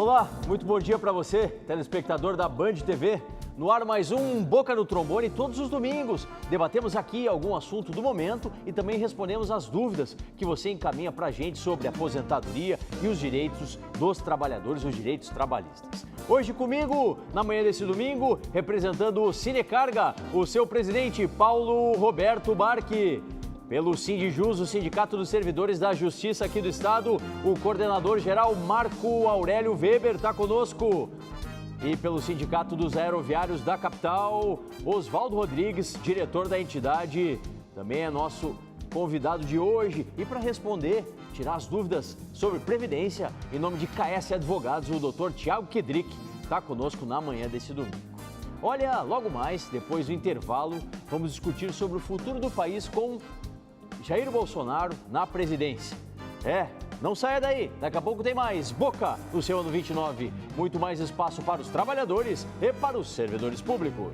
Olá, muito bom dia para você, telespectador da Band TV. No ar mais um Boca no Trombone todos os domingos. Debatemos aqui algum assunto do momento e também respondemos as dúvidas que você encaminha para a gente sobre a aposentadoria e os direitos dos trabalhadores, os direitos trabalhistas. Hoje comigo, na manhã desse domingo, representando o Cinecarga, o seu presidente Paulo Roberto Barque. Pelo Sindijus, o Sindicato dos Servidores da Justiça aqui do Estado, o coordenador-geral Marco Aurélio Weber está conosco. E pelo Sindicato dos Aeroviários da capital, Oswaldo Rodrigues, diretor da entidade, também é nosso convidado de hoje. E para responder, tirar as dúvidas sobre Previdência, em nome de KS Advogados, o doutor Tiago Kedrick está conosco na manhã desse domingo. Olha, logo mais, depois do intervalo, vamos discutir sobre o futuro do país com Jair Bolsonaro na presidência. Não saia daí, daqui a pouco tem mais Boca no seu ano 29. Muito mais espaço para os trabalhadores e para os servidores públicos.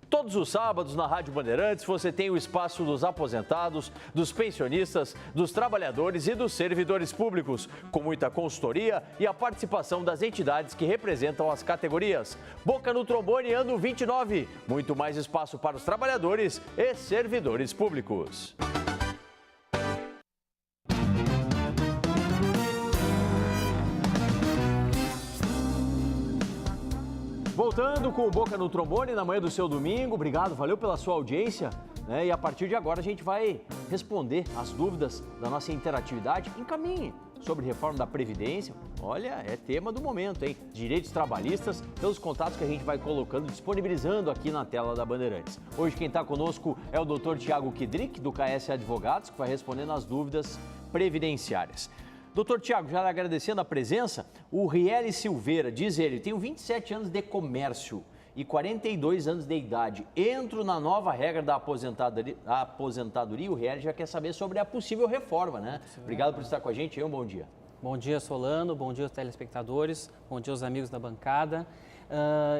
Todos os sábados na Rádio Bandeirantes você tem o espaço dos aposentados, dos pensionistas, dos trabalhadores e dos servidores públicos, com muita consultoria e a participação das entidades que representam as categorias. Boca no Trombone ano 29, muito mais espaço para os trabalhadores e servidores públicos. Voltando com o Boca no Trombone na manhã do seu domingo, obrigado, valeu pela sua audiência. E a partir de agora a gente vai responder as dúvidas da nossa interatividade. Encaminhe sobre reforma da Previdência. Olha, é tema do momento, hein? Direitos trabalhistas, pelos contatos que a gente vai colocando, disponibilizando aqui na tela da Bandeirantes. Hoje quem está conosco é o Dr. Tiago Kedrick, do KS Advogados, que vai respondendo as dúvidas previdenciárias. Doutor Tiago, já agradecendo a presença, o Riele Silveira, diz ele, tenho 27 anos de comércio e 42 anos de idade. Entro na nova regra da aposentadoria, o Riele já quer saber sobre a possível reforma, né? Obrigado por estar com a gente e um bom dia. Bom dia, Solano, bom dia aos telespectadores, bom dia aos amigos da bancada.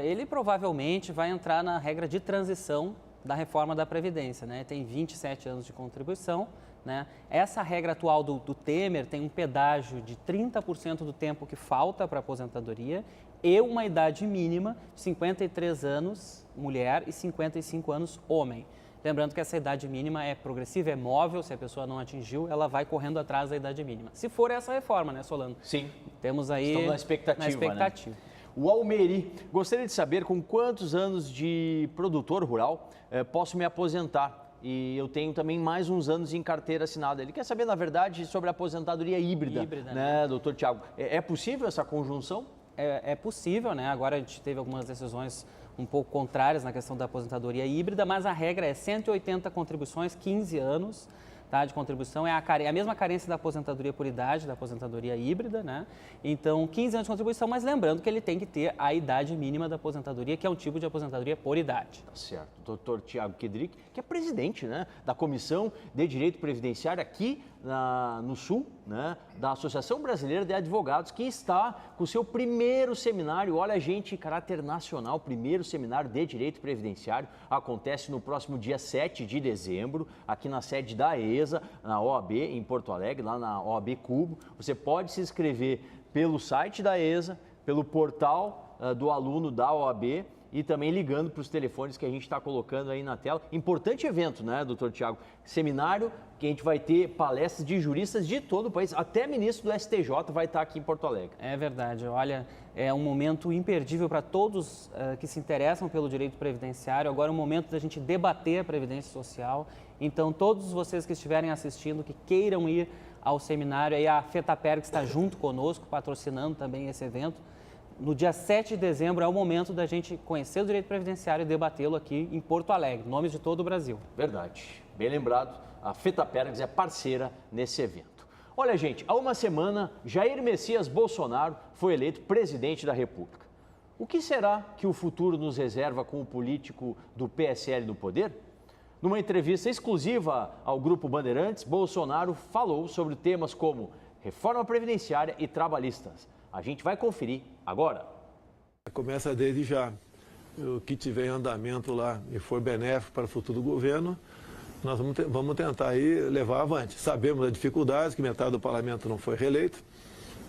Ele provavelmente vai entrar na regra de transição da reforma da Previdência, né? Tem 27 anos de contribuição. Né? Essa regra atual do Temer tem um pedágio de 30% do tempo que falta para a aposentadoria e uma idade mínima de 53 anos mulher e 55 anos homem. Lembrando que essa idade mínima é progressiva, é móvel, se a pessoa não atingiu, ela vai correndo atrás da idade mínima. Se for essa reforma, né, Solano? Sim. Temos aí... Estamos na expectativa. Né? O Almeri, gostaria de saber com quantos anos de produtor rural posso me aposentar? E eu tenho também mais uns anos em carteira assinada. Ele quer saber, na verdade, sobre a aposentadoria híbrida, né, doutor Tiago? É possível essa conjunção? É possível, né? Agora a gente teve algumas decisões um pouco contrárias na questão da aposentadoria híbrida, mas a regra é 180 contribuições, 15 anos. Tá, de contribuição, é a mesma carência da aposentadoria por idade, da aposentadoria híbrida, né? Então, 15 anos de contribuição, mas lembrando que ele tem que ter a idade mínima da aposentadoria, que é um tipo de aposentadoria por idade. Tá certo. Doutor Tiago Kedrick, que é presidente, né, da Comissão de Direito Previdenciário aqui no Sul, né, da Associação Brasileira de Advogados, que está com o seu primeiro seminário, olha gente, caráter nacional, primeiro seminário de Direito Previdenciário, acontece no próximo dia 7 de dezembro, aqui na sede da ESA, na OAB, em Porto Alegre, lá na OAB Cubo. Você pode se inscrever pelo site da ESA, pelo portal do aluno da OAB, e também ligando para os telefones que a gente está colocando aí na tela. Importante evento, né, doutor Tiago? Seminário que a gente vai ter palestras de juristas de todo o país, até ministro do STJ vai estar aqui em Porto Alegre. É verdade, olha, é um momento imperdível para todos que se interessam pelo direito previdenciário. Agora é o momento da gente debater a Previdência Social. Então, todos vocês que estiverem assistindo, que queiram ir ao seminário, aí a FETAPERG está junto conosco, patrocinando também esse evento. No dia 7 de dezembro é o momento da gente conhecer o direito previdenciário e debatê-lo aqui em Porto Alegre, nomes de todo o Brasil. Verdade, bem lembrado, a FETAPERGS é parceira nesse evento. Olha, gente, há uma semana, Jair Messias Bolsonaro foi eleito presidente da República. O que será que o futuro nos reserva com o político do PSL no poder? Numa entrevista exclusiva ao Grupo Bandeirantes, Bolsonaro falou sobre temas como reforma previdenciária e trabalhistas. A gente vai conferir agora. Começa desde já. O que tiver em andamento lá e for benéfico para o futuro do governo, nós vamos tentar aí levar avante. Sabemos as dificuldades, que metade do parlamento não foi reeleito,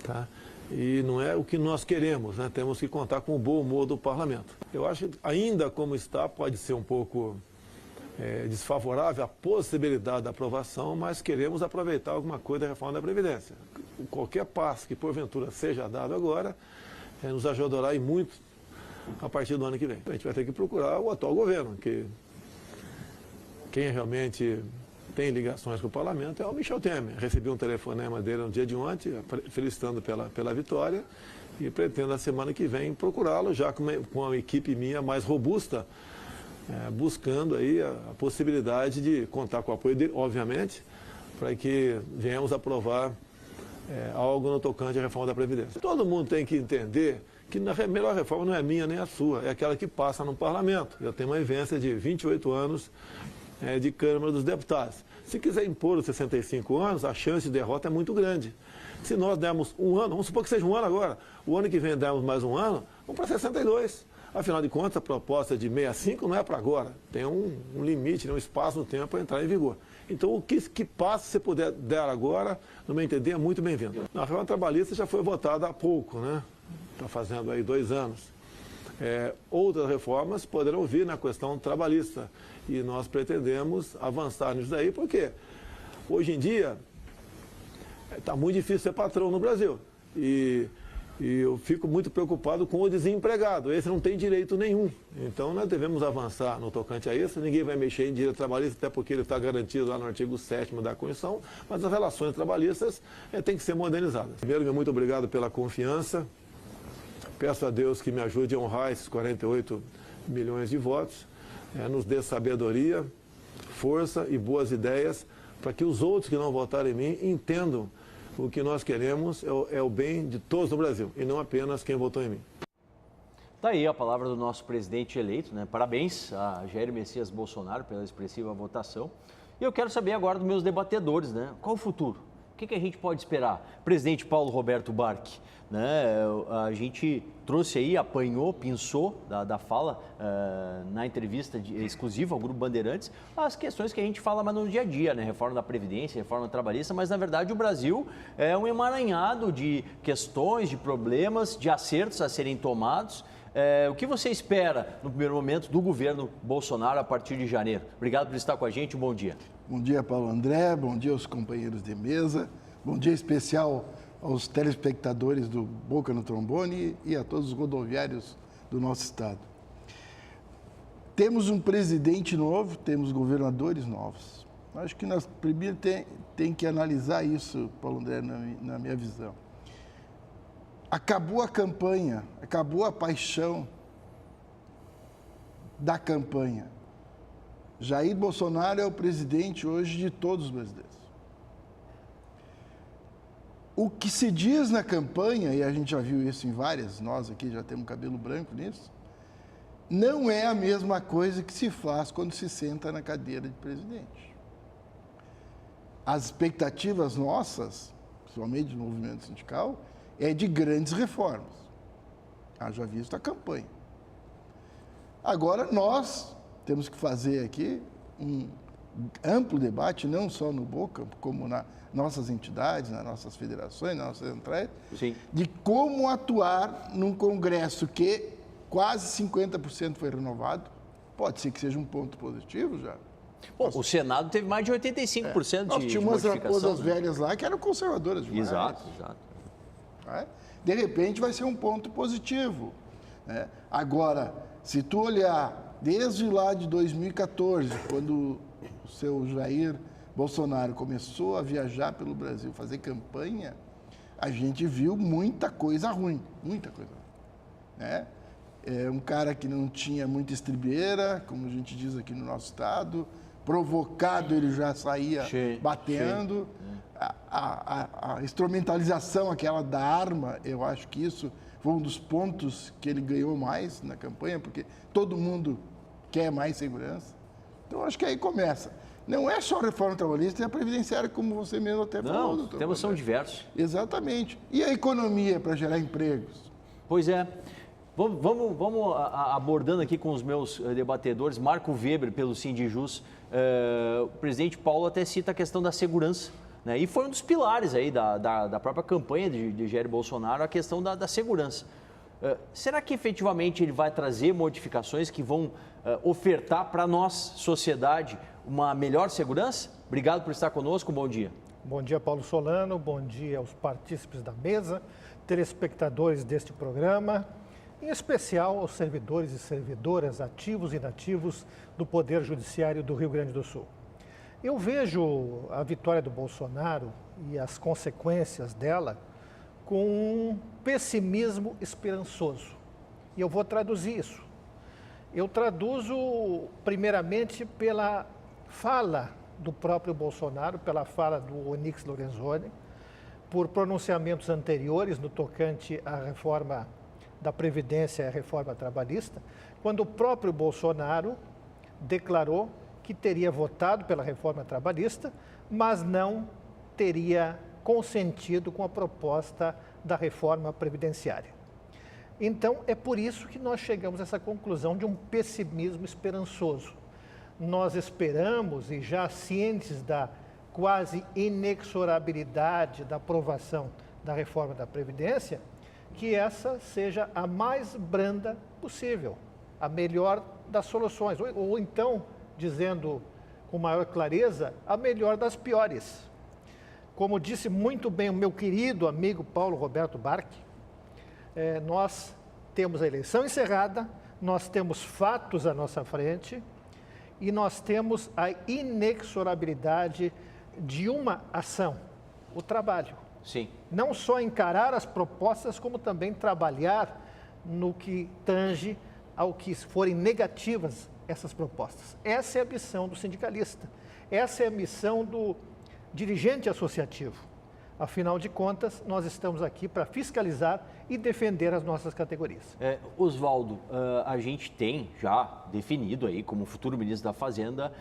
tá? E não é o que nós queremos, né? Temos que contar com o bom humor do parlamento. Eu acho que ainda como está, pode ser um pouco desfavorável a possibilidade da aprovação, mas queremos aproveitar alguma coisa da reforma da Previdência. Qualquer passo que porventura seja dado agora, nos ajudará e muito a partir do ano que vem. A gente vai ter que procurar o atual governo, que quem realmente tem ligações com o parlamento é o Michel Temer. Recebi um telefonema dele no dia de ontem, felicitando pela vitória, e pretendo na semana que vem procurá-lo, já com uma equipe minha mais robusta, buscando aí a possibilidade de contar com o apoio dele, obviamente, para que venhamos aprovar algo no tocante à reforma da Previdência. Todo mundo tem que entender que a melhor reforma não é minha nem a sua, é aquela que passa no parlamento. Eu tenho uma vivência de 28 anos de Câmara dos Deputados. Se quiser impor os 65 anos, a chance de derrota é muito grande. Se nós dermos um ano, vamos supor que seja um ano agora, o ano que vem dermos mais um ano, vamos para 62. Afinal de contas, a proposta de 65 não é para agora. Tem um limite, um espaço no tempo para entrar em vigor. Então, o que passo você puder dar agora, no meu entender, é muito bem-vindo. A reforma trabalhista já foi votada há pouco, né? Está fazendo aí 2 anos. Outras reformas poderão vir na questão trabalhista. E nós pretendemos avançar nisso daí, porque hoje em dia está muito difícil ser patrão no Brasil. E eu fico muito preocupado com o desempregado. Esse não tem direito nenhum. Então, nós devemos avançar no tocante a isso. Ninguém vai mexer em direito trabalhista, até porque ele está garantido lá no artigo 7º da Constituição. Mas as relações trabalhistas têm que ser modernizadas. Primeiro, meu muito obrigado pela confiança. Peço a Deus que me ajude a honrar esses 48 milhões de votos. Nos dê sabedoria, força e boas ideias para que os outros que não votarem em mim entendam o que nós queremos é o bem de todos no Brasil e não apenas quem votou em mim. Tá aí a palavra do nosso presidente eleito, né? Parabéns a Jair Messias Bolsonaro pela expressiva votação. E eu quero saber agora dos meus debatedores, né? Qual o futuro? O que a gente pode esperar? Presidente Paulo Roberto Barchi, né? A gente trouxe aí, apanhou, pinçou da fala na entrevista exclusiva ao Grupo Bandeirantes as questões que a gente fala mais no dia a dia, né? Reforma da Previdência, reforma trabalhista, mas na verdade o Brasil é um emaranhado de questões, de problemas, de acertos a serem tomados. O que você espera no primeiro momento do governo Bolsonaro a partir de janeiro? Obrigado por estar com a gente, um bom dia. Bom dia, Paulo André, bom dia aos companheiros de mesa, bom dia especial aos telespectadores do Boca no Trombone e a todos os rodoviários do nosso estado. Temos um presidente novo, temos governadores novos. Acho que nós primeiro tem que analisar isso, Paulo André, na minha visão. Acabou a campanha, acabou a paixão da campanha. Jair Bolsonaro é o presidente hoje de todos os brasileiros. O que se diz na campanha, e a gente já viu isso em várias, nós aqui já temos cabelo branco nisso, não é a mesma coisa que se faz quando se senta na cadeira de presidente. As expectativas nossas, principalmente do movimento sindical, é de grandes reformas. Haja visto a campanha. Agora, nós temos que fazer aqui um amplo debate, não só no Boca, como nas nossas entidades, nas nossas federações, nas nossas centrais, de como atuar num Congresso que quase 50% foi renovado. Pode ser que seja um ponto positivo já. Bom, o Senado teve mais de 85% Nós de tínhamos umas raposas né? velhas lá que eram conservadoras demais. Exato. De repente vai ser um ponto positivo. Né? Agora, se tu olhar desde lá de 2014, quando o seu Jair Bolsonaro começou a viajar pelo Brasil, fazer campanha, a gente viu muita coisa ruim, muita coisa ruim. Né? É um cara que não tinha muita estribeira, como a gente diz aqui no nosso estado, provocado ele já saía batendo. A instrumentalização aquela da arma, eu acho que isso foi um dos pontos que ele ganhou mais na campanha, porque todo mundo quer mais segurança. Então, acho que aí começa. Não é só a reforma trabalhista e a previdenciária, como você mesmo até falou, doutor. Temas são diversos. Exatamente. E a economia para gerar empregos? Pois é. Vamos abordando aqui com os meus debatedores. Marco Weber, pelo Sindijus. O presidente Paulo até cita a questão da segurança, né? E foi um dos pilares aí da própria campanha de Jair Bolsonaro, a questão da segurança. Será que efetivamente ele vai trazer modificações que vão ofertar para nós, sociedade, uma melhor segurança? Obrigado por estar conosco, bom dia. Bom dia, Paulo Solano, bom dia aos partícipes da mesa, telespectadores deste programa, em especial aos servidores e servidoras ativos e inativos do Poder Judiciário do Rio Grande do Sul. Eu vejo a vitória do Bolsonaro e as consequências dela com um pessimismo esperançoso. E eu vou traduzir isso. Eu traduzo primeiramente pela fala do próprio Bolsonaro, pela fala do Onyx Lorenzoni, por pronunciamentos anteriores no tocante à reforma da Previdência e à reforma trabalhista, quando o próprio Bolsonaro declarou que teria votado pela reforma trabalhista, mas não teria consentido com a proposta da reforma previdenciária. Então, é por isso que nós chegamos a essa conclusão de um pessimismo esperançoso. Nós esperamos, e já cientes da quase inexorabilidade da aprovação da reforma da Previdência, que essa seja a mais branda possível, a melhor das soluções, ou então, dizendo com maior clareza, a melhor das piores. Como disse muito bem o meu querido amigo Paulo Roberto Barque, nós temos a eleição encerrada, nós temos fatos à nossa frente e nós temos a inexorabilidade de uma ação, o trabalho. Sim. Não só encarar as propostas, como também trabalhar no que tange ao que forem negativas essas propostas. Essa é a missão do sindicalista, essa é a missão do dirigente associativo. Afinal de contas, nós estamos aqui para fiscalizar e defender as nossas categorias. Oswaldo, a gente tem já definido aí como futuro ministro da Fazenda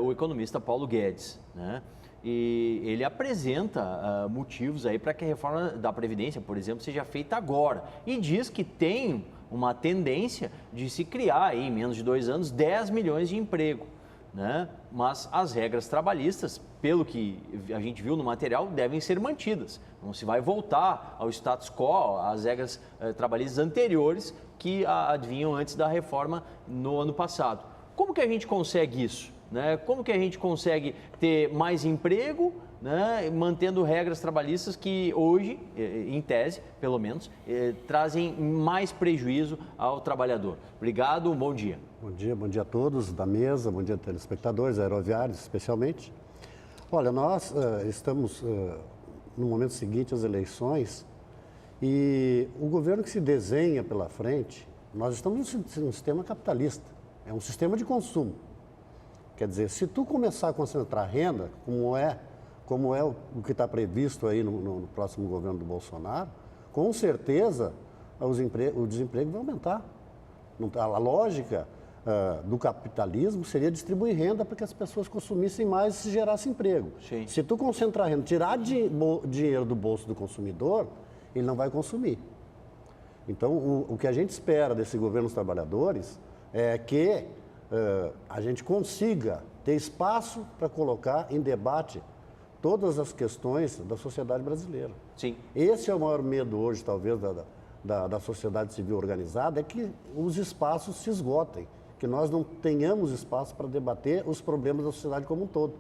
o economista Paulo Guedes, né? E ele apresenta motivos aí para que a reforma da Previdência, por exemplo, seja feita agora. E diz que tem uma tendência de se criar aí, em menos de 2 anos, 10 milhões de emprego, né? Mas as regras trabalhistas, pelo que a gente viu no material, devem ser mantidas. Não se vai voltar ao status quo, às regras trabalhistas anteriores que advinham antes da reforma no ano passado. Como que a gente consegue isso, né? Como que a gente consegue ter mais emprego, né, mantendo regras trabalhistas que hoje, em tese, pelo menos, trazem mais prejuízo ao trabalhador? Obrigado, bom dia. Bom dia a todos da mesa, bom dia telespectadores, aeroviários especialmente. Olha, nós estamos no momento seguinte às eleições e o governo que se desenha pela frente, nós estamos num sistema capitalista, é um sistema de consumo. Quer dizer, se tu começar a concentrar renda, como é o que está previsto aí no próximo governo do Bolsonaro, com certeza o desemprego vai aumentar. A lógica do capitalismo seria distribuir renda para que as pessoas consumissem mais e se gerasse emprego. Sim. Se tu concentrar renda, tirar dinheiro do bolso do consumidor, ele não vai consumir. Então, o que a gente espera desse governo dos trabalhadores é que a gente consiga ter espaço para colocar em debate todas as questões da sociedade brasileira. Sim. Esse é o maior medo hoje, talvez, da sociedade civil organizada, é que os espaços se esgotem, que nós não tenhamos espaço para debater os problemas da sociedade como um todo.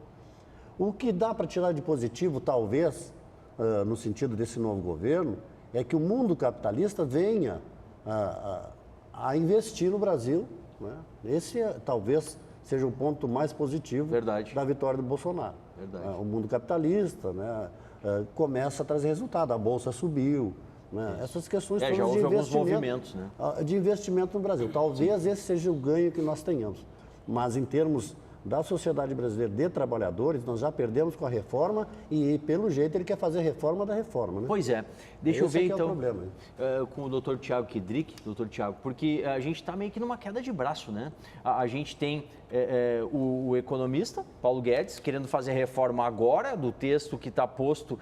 O que dá para tirar de positivo, talvez, no sentido desse novo governo, é que o mundo capitalista venha a investir no Brasil, né? Esse talvez seja o ponto mais positivo da vitória do Bolsonaro. O mundo capitalista, né, começa a trazer resultado, a Bolsa subiu, né? Essas questões todas já houve de alguns investimento, movimentos, né? De investimento no Brasil. Talvez esse seja o ganho que nós tenhamos, mas em termos da sociedade brasileira de trabalhadores, nós já perdemos com a reforma e, pelo jeito, ele quer fazer reforma da reforma, né? Pois é. Deixa eu ver, então, é o problema, com o doutor Tiago Kidrick, doutor Tiago, porque a gente está meio que numa queda de braço, né? A gente tem o economista, Paulo Guedes, querendo fazer reforma agora do texto que está posto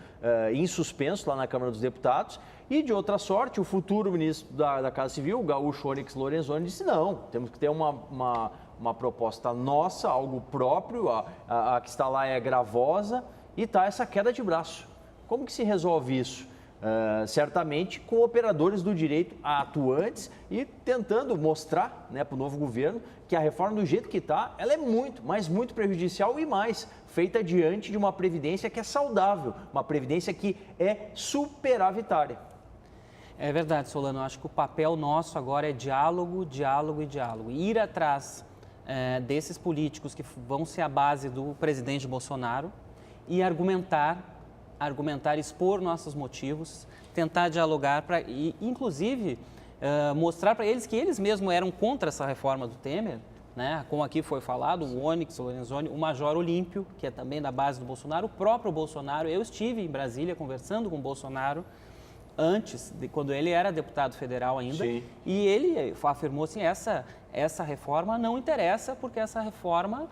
em suspenso lá na Câmara dos Deputados, E de outra sorte, o futuro ministro da Casa Civil, o gaúcho Onyx Lorenzoni, disse não, temos que ter uma proposta nossa, algo próprio, a que está lá é gravosa e está essa queda de braço. Como que se resolve isso? Certamente com operadores do direito atuantes e tentando mostrar, né, para o novo governo que a reforma do jeito que está, ela é muito, mas muito prejudicial e mais, feita diante de uma previdência que é saudável, uma previdência que é superavitária. É verdade, Solano, eu acho que o papel nosso agora é diálogo, diálogo e diálogo. Ir atrás desses políticos que vão ser a base do presidente Bolsonaro e argumentar, expor nossos motivos, tentar dialogar e, inclusive, mostrar para eles que eles mesmos eram contra essa reforma do Temer, né? Como aqui foi falado, o Onyx Lorenzoni, o Major Olímpio, que é também da base do Bolsonaro, o próprio Bolsonaro. Eu estive em Brasília conversando com o Bolsonaro antes, quando ele era deputado federal ainda, Sim. E ele afirmou assim, essa reforma não interessa porque essa reforma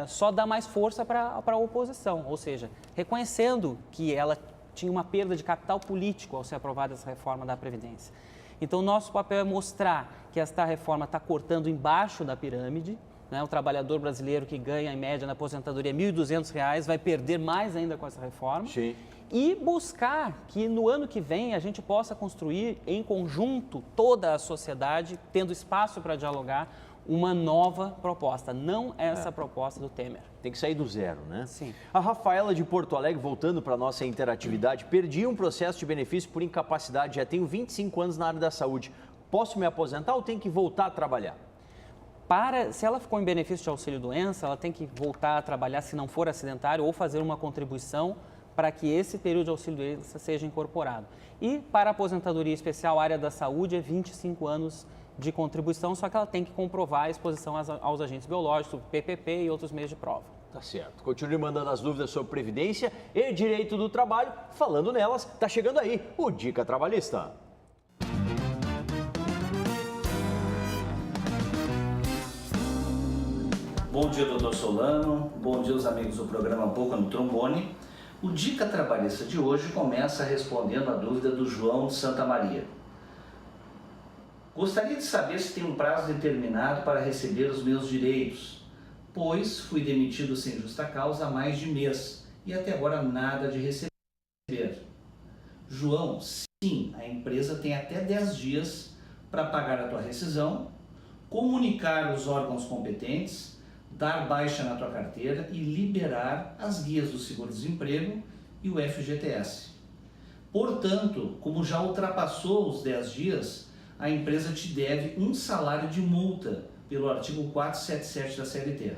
só dá mais força para a oposição, ou seja, reconhecendo que ela tinha uma perda de capital político ao ser aprovada essa reforma da Previdência. Então, nosso papel é mostrar que esta reforma está cortando embaixo da pirâmide, né? O trabalhador brasileiro que ganha, em média, na aposentadoria, R$ 1.200, vai perder mais ainda com essa reforma. Sim. E buscar que no ano que vem a gente possa construir em conjunto toda a sociedade, tendo espaço para dialogar, uma nova proposta, não essa proposta do Temer. Tem que sair do zero, né? Sim. A Rafaela de Porto Alegre, voltando para a nossa interatividade, perdi um processo de benefício por incapacidade, já tenho 25 anos na área da saúde. Posso me aposentar ou tenho que voltar a trabalhar? Se ela ficou em benefício de auxílio-doença, ela tem que voltar a trabalhar se não for acidentário ou fazer uma contribuição para que esse período de auxílio-doença seja incorporado. E para a aposentadoria especial, a área da saúde é 25 anos de contribuição, só que ela tem que comprovar a exposição aos agentes biológicos, PPP e outros meios de prova. Tá certo. Continue mandando as dúvidas sobre Previdência e Direito do Trabalho. Falando nelas, tá chegando aí o Dica Trabalhista. Bom dia, doutor Solano. Bom dia, os amigos do programa Boca no Trombone. O Dica Trabalhista de hoje começa respondendo a dúvida do João de Santa Maria. Gostaria de saber se tem um prazo determinado para receber os meus direitos, pois fui demitido sem justa causa há mais de mês e até agora nada de receber. João, sim, a empresa tem até 10 dias para pagar a tua rescisão, comunicar os órgãos competentes, dar baixa na tua carteira e liberar as guias do seguro-desemprego e o FGTS. Portanto, como já ultrapassou os 10 dias, a empresa te deve um salário de multa pelo artigo 477 da CLT.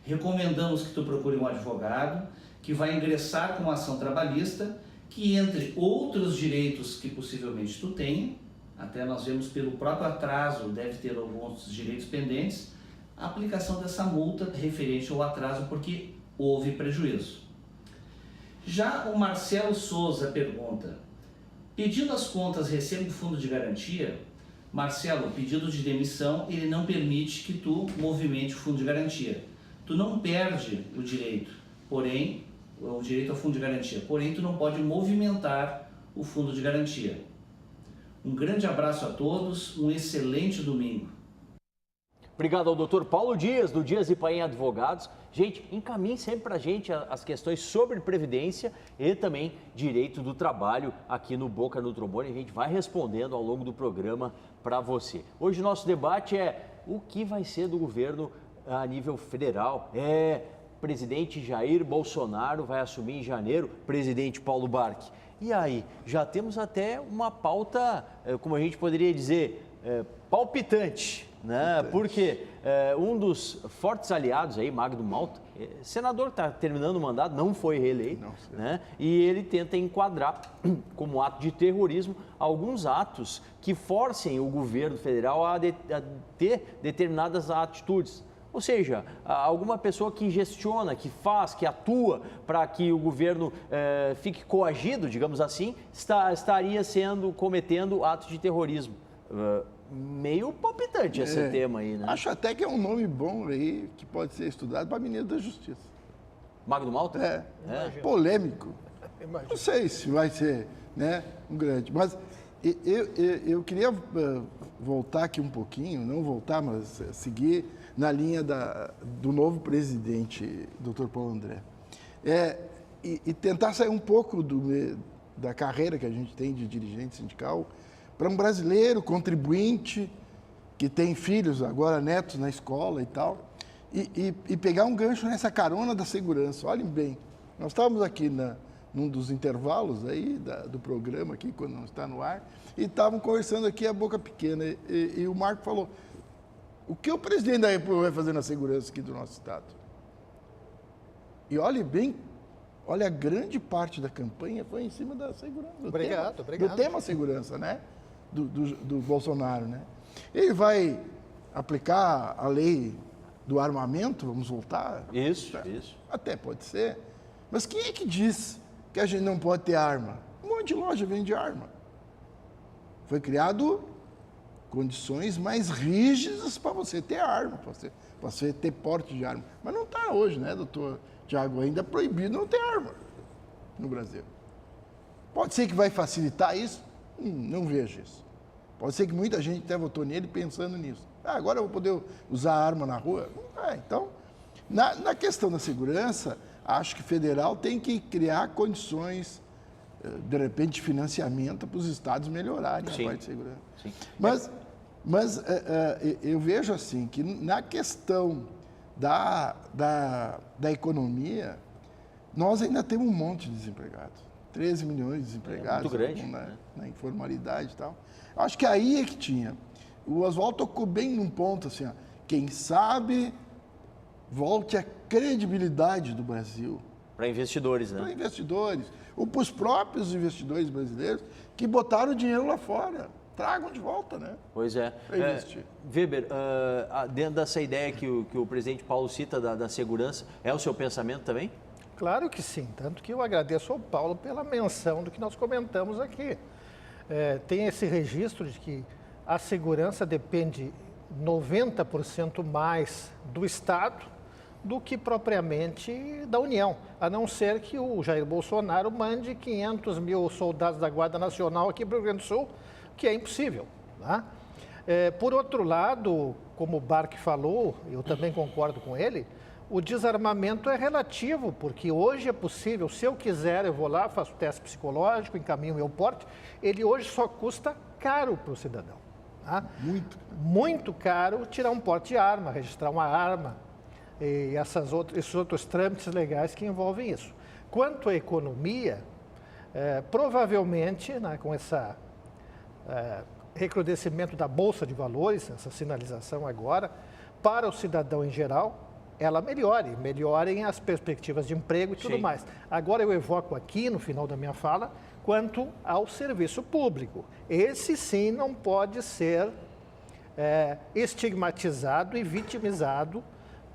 Recomendamos que tu procure um advogado que vai ingressar com uma ação trabalhista que, entre outros direitos que possivelmente tu tenha, até nós vemos pelo próprio atraso, deve ter alguns direitos pendentes, a aplicação dessa multa referente ao atraso porque houve prejuízo. Já o Marcelo Souza pergunta, pedindo as contas recebo fundo de garantia? Marcelo, o pedido de demissão, ele não permite que tu movimente o fundo de garantia. Tu não perde o direito, porém, o direito ao fundo de garantia, porém tu não pode movimentar o fundo de garantia. Um grande abraço a todos, um excelente domingo. Obrigado ao doutor Paulo Dias, do Dias e Paim Advogados. Gente, encaminhe sempre para a gente as questões sobre Previdência e também Direito do Trabalho aqui no Boca no Trombone. A gente vai respondendo ao longo do programa para você. Hoje o nosso debate é o que vai ser do governo a nível federal. Presidente Jair Bolsonaro vai assumir em janeiro, presidente Paulo Barchi. E aí, já temos até uma pauta, como a gente poderia dizer, palpitante, né? Porque um dos fortes aliados aí, Magno Malta, senador que está terminando o mandato, não foi reeleito, né? E ele tenta enquadrar como ato de terrorismo alguns atos que forcem o governo federal a ter determinadas atitudes. Ou seja, alguma pessoa que gestiona, que faz, que atua para que o governo fique coagido, digamos assim, estaria cometendo atos de terrorismo. Meio palpitante esse tema aí, né? Acho até que é um nome bom aí, que pode ser estudado para ministro da Justiça. Magno Malta? Polêmico. Não sei se vai ser né, um grande. Mas eu queria voltar aqui um pouquinho, não voltar, mas seguir na linha do novo presidente, Dr. Paulo André. E tentar sair um pouco da carreira que a gente tem de dirigente sindical para um brasileiro contribuinte que tem filhos, agora netos na escola e tal, e pegar um gancho nessa carona da segurança. Olhem bem, nós estávamos aqui num dos intervalos aí do programa aqui, quando não está no ar, e estavam conversando aqui a boca pequena, e o Marco falou, o que o presidente da República vai fazer na segurança aqui do nosso Estado? E olhe bem, olha, a grande parte da campanha foi em cima da segurança. Obrigado. Do tema segurança, né? Do Bolsonaro, né? Ele vai aplicar a lei do armamento, vamos voltar? Isso. Até pode ser. Mas quem é que diz que a gente não pode ter arma? Um monte de loja vende arma. Foi criado condições mais rígidas para você ter arma, para você ter porte de arma. Mas não está hoje, né, doutor Tiago? Ainda é proibido não ter arma no Brasil. Pode ser que vai facilitar isso? Não vejo isso. Pode ser que muita gente até votou nele pensando nisso. Agora eu vou poder usar arma na rua? Então, na questão da segurança, acho que o federal tem que criar condições, de repente, de financiamento para os estados melhorarem a parte de segurança. Sim. Mas eu vejo assim, que na questão da economia, nós ainda temos um monte de desempregados. 13 milhões de desempregados. Muito grande. Na informalidade e tal. Acho que aí é que tinha. O Oswaldo tocou bem num ponto, assim, ó, quem sabe volte a credibilidade do Brasil. Para investidores, né? Para investidores. Ou para os próprios investidores brasileiros que botaram o dinheiro lá fora. Tragam de volta, né? Pois é. Para investir. Weber, dentro dessa ideia que o presidente Paulo cita da segurança, é o seu pensamento também? Claro que sim, tanto que eu agradeço ao Paulo pela menção do que nós comentamos aqui. Tem esse registro de que a segurança depende 90% mais do Estado do que propriamente da União, a não ser que o Jair Bolsonaro mande 500 mil soldados da Guarda Nacional aqui para o Rio Grande do Sul, que é impossível. Tá? Por outro lado, como o Barque falou, eu também concordo com ele, o desarmamento é relativo, porque hoje é possível, se eu quiser, eu vou lá, faço teste psicológico, encaminho o meu porte, ele hoje só custa caro para o cidadão. Tá? Muito caro tirar um porte de arma, registrar uma arma e esses outros trâmites legais que envolvem isso. Quanto à economia, provavelmente, né, com esse recrudescimento da Bolsa de Valores, essa sinalização agora, para o cidadão em geral, ela melhorem as perspectivas de emprego e tudo mais. Agora eu evoco aqui, no final da minha fala, quanto ao serviço público. Esse sim não pode ser estigmatizado e vitimizado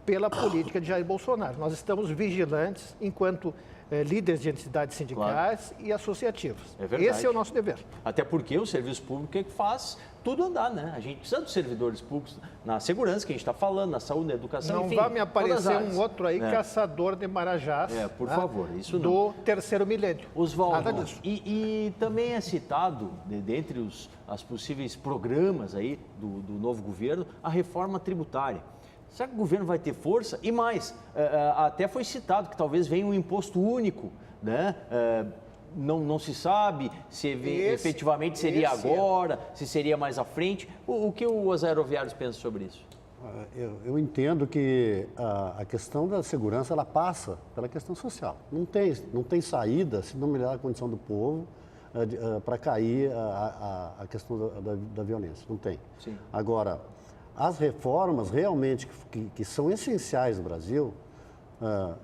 pela política de Jair Bolsonaro. Nós estamos vigilantes enquanto líderes de entidades sindicais e associativas. É verdade. Esse é o nosso dever. Até porque o serviço público é que faz tudo andar, né? A gente precisa dos servidores públicos na segurança, que a gente está falando, na saúde, na educação, não enfim. Não vai me aparecer um outro aí, né? Caçador de marajás. Por favor, isso não. Do terceiro milênio. Oswaldo, nada disso. E também é citado, dentre os possíveis programas aí do novo governo, a reforma tributária. Será que o governo vai ter força? E mais, até foi citado que talvez venha um imposto único, né? Não se sabe se efetivamente seria agora, se seria mais à frente. O que os aeroviários pensam sobre isso? Eu entendo que a questão da segurança ela passa pela questão social. Não tem saída se não melhorar a condição do povo para cair a questão da violência. Não tem. Sim. Agora, as reformas realmente que são essenciais no Brasil,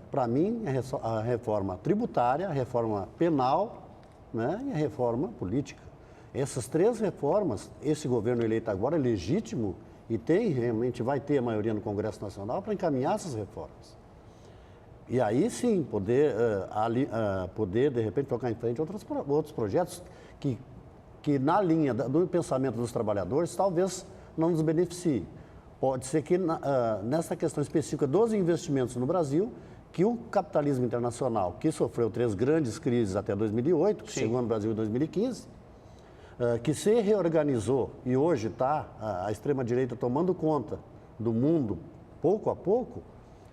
para mim, a reforma tributária, a reforma penal, né, e a reforma política. Essas três reformas, esse governo eleito agora é legítimo e realmente vai ter a maioria no Congresso Nacional para encaminhar essas reformas. E aí sim, poder de repente, tocar em frente outros projetos que na linha do pensamento dos trabalhadores, talvez não nos beneficie. Pode ser que nessa questão específica dos investimentos no Brasil, que o capitalismo internacional, que sofreu 3 grandes crises até 2008, que chegou no Brasil em 2015, que se reorganizou e hoje está a extrema-direita tomando conta do mundo pouco a pouco,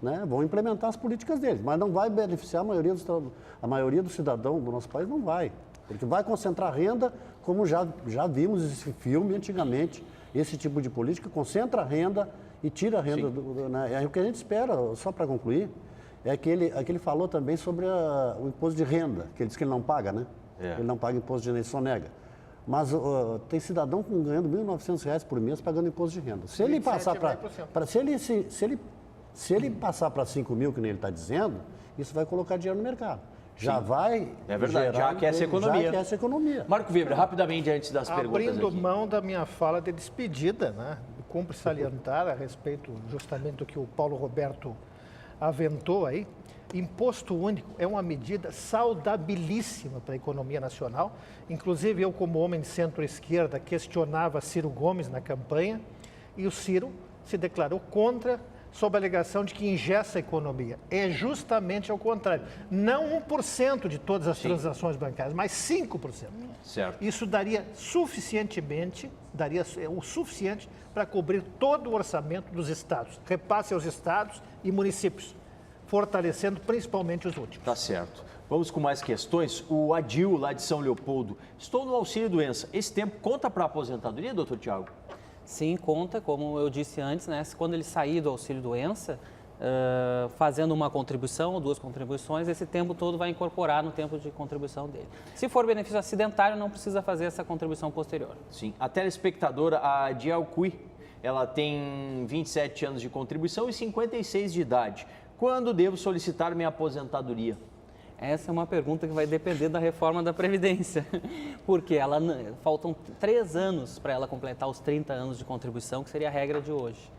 né, vão implementar as políticas deles, mas não vai beneficiar a maioria do cidadão do nosso país, não vai, porque vai concentrar renda, como já vimos esse filme antigamente, esse tipo de política concentra a renda e tira a renda, né, o que a gente espera, só para concluir, é que ele falou também sobre o imposto de renda, que ele diz que ele não paga, né? Ele não paga imposto de renda, ele sonega. Mas tem cidadão ganhando R$ 1.900 por mês pagando imposto de renda. Se ele passar se ele passar para 5 mil, que nem ele está dizendo, isso vai colocar dinheiro no mercado. Já vai. É verdade, já aquece a economia. Já aquece a economia. Marco Weber, rapidamente antes das perguntas. Abrindo aqui. mão da minha fala de despedida, né? Cumpre salientar a respeito justamente do que o Paulo Roberto aventou aí. Imposto único é uma medida saudabilíssima para a economia nacional. Inclusive, eu, como homem de centro-esquerda, questionava Ciro Gomes na campanha e o Ciro se declarou contra, sob a alegação de que engessa a economia. É justamente ao contrário. Não 1% de todas as transações bancárias, mas 5%. Certo. Isso daria o suficiente para cobrir todo o orçamento dos estados. Repasse aos estados e municípios, fortalecendo principalmente os últimos. Tá certo. Vamos com mais questões. O Adil, lá de São Leopoldo. Estou no auxílio-doença. Esse tempo conta para a aposentadoria, doutor Tiago? Sim, conta, como eu disse antes, né? Quando ele sair do auxílio-doença, fazendo uma contribuição ou 2 contribuições, esse tempo todo vai incorporar no tempo de contribuição dele. Se for benefício acidentário, não precisa fazer essa contribuição posterior. Sim. A telespectadora, a Dialcui, ela tem 27 anos de contribuição e 56 de idade. Quando devo solicitar minha aposentadoria? Essa é uma pergunta que vai depender da reforma da Previdência, porque faltam 3 anos para ela completar os 30 anos de contribuição, que seria a regra de hoje.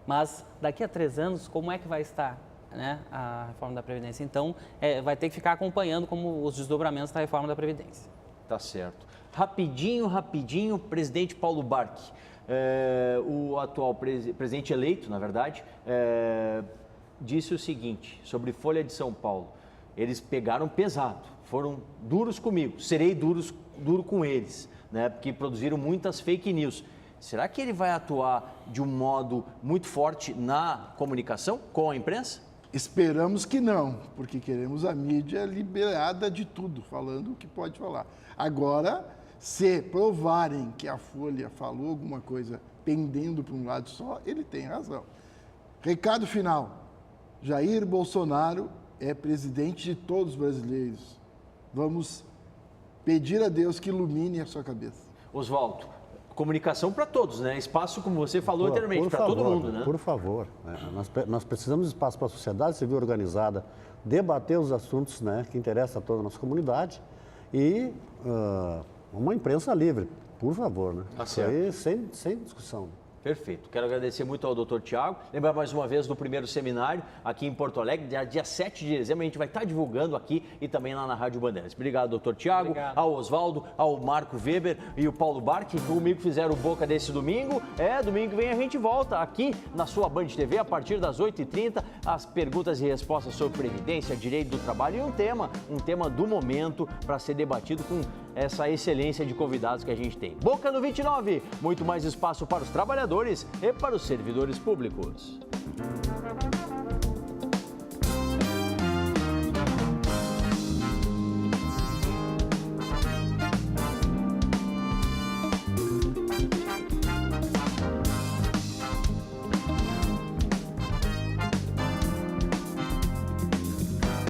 Mas daqui a 3 anos, como é que vai estar, né, a reforma da Previdência? Então, vai ter que ficar acompanhando como os desdobramentos da reforma da Previdência. Tá certo. Rapidinho, presidente Paulo Barchi, o atual presidente eleito, na verdade, disse o seguinte sobre Folha de São Paulo. Eles pegaram pesado, foram duros comigo, serei duro com eles, né? Porque produziram muitas fake news. Será que ele vai atuar de um modo muito forte na comunicação com a imprensa? Esperamos que não, porque queremos a mídia liberada de tudo, falando o que pode falar. Agora, se provarem que a Folha falou alguma coisa pendendo para um lado só, ele tem razão. Recado final. Jair Bolsonaro é presidente de todos os brasileiros. Vamos pedir a Deus que ilumine a sua cabeça. Oswaldo, comunicação para todos, né? Espaço, como você falou anteriormente, para todo mundo, né? Por favor. Nós precisamos de espaço para a sociedade civil organizada, debater os assuntos, né, que interessam a toda a nossa comunidade e uma imprensa livre, por favor. Né? Tá certo. Isso aí sem discussão. Perfeito. Quero agradecer muito ao Dr. Tiago. Lembrar mais uma vez do primeiro seminário aqui em Porto Alegre, dia 7 de dezembro. A gente vai estar divulgando aqui e também lá na Rádio Bandeirantes. Obrigado, Dr. Tiago, ao Oswaldo, ao Marco Weber e o Paulo Barchi, que comigo fizeram o Boca desse domingo. Domingo que vem a gente volta aqui na sua Band TV a partir das 8h30. As perguntas e respostas sobre Previdência, Direito do Trabalho e um tema do momento para ser debatido com essa excelência de convidados que a gente tem. Boca no 29, muito mais espaço para os trabalhadores e para os servidores públicos.